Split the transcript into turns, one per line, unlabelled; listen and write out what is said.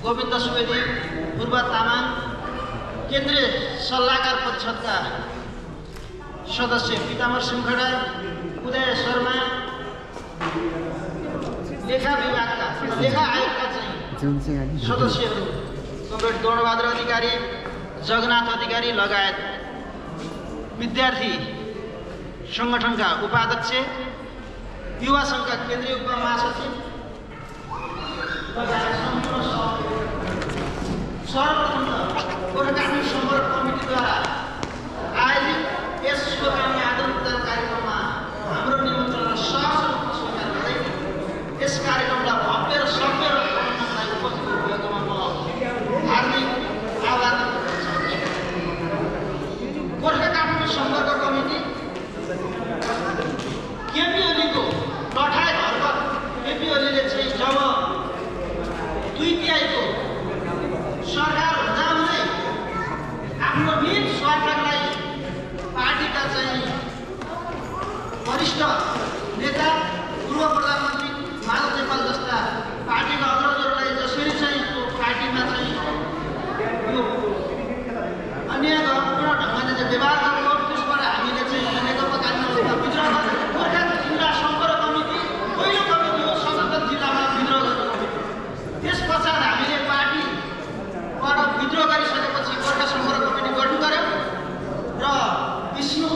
गोविन्द सुवेदी, पूर्व तामाङ, केन्द्रीय सल्लाहकार परिषदका सदस्य पिताम्बर सिंहखडा, उदय शर्मा, लेखा विभागका लेखा आयोगका चाहिँ सदस्यहरू कमरेड गणबहादुर अधिकारी, जगन्नाथ अधिकारी लगायत विद्यार्थी सङ्गठनका उपाध्यक्ष, युवा सङ्घका केन्द्रीय उपमहासचिव सर्वप्रथम त गोर्खाली सम्पर्क कमिटीद्वारा आयोजित यस शुभकामना आदान प्रदान कार्यक्रममा हाम्रो निमन्त्रणा सहर्ष रूपमा स्वीकार गर्दै यस कार्यक्रमलाई भव्य र सभ्य र उपस्थित भएकोमा म हार्दिक आभार व्यक्त गर्न चाहन्छु। गोर्खा काठमाडौँ सम्पर्क कमिटी केपी ओलीको लठायत हरकत केपी ओलीले चाहिँ जब 2 तिहाईको सरकार हुँदा हुँदै आफ्नो निज स्वार्थलाई पार्टीका चाहिँ वरिष्ठ नेता पूर्व प्रधानमन्त्री माधव नेपाल जस्ता पार्टीका अग्रजहरूलाई जसरी चाहिँ पार्टीमा चाहिँ यो अन्यायपूर्ण ढङ्गले चाहिँ व्यवहार गर्नुभयो, त्यसबाट हामीले चाहिँ नेकपा काङ्ग्रेसमा विद्रोह गर्यो। गोर्खा जिल्ला सम्पर्क कमिटी पहिलो कमिटी हो 77 जिल्लामा विद्रोह गर्ने कमिटी। त्यस पश्चात हामीले पार्टीबाट विद्रोह गरिसकेपछि गोर्खा सम्पर्क कमिटी गठन गर्यो र विष्णु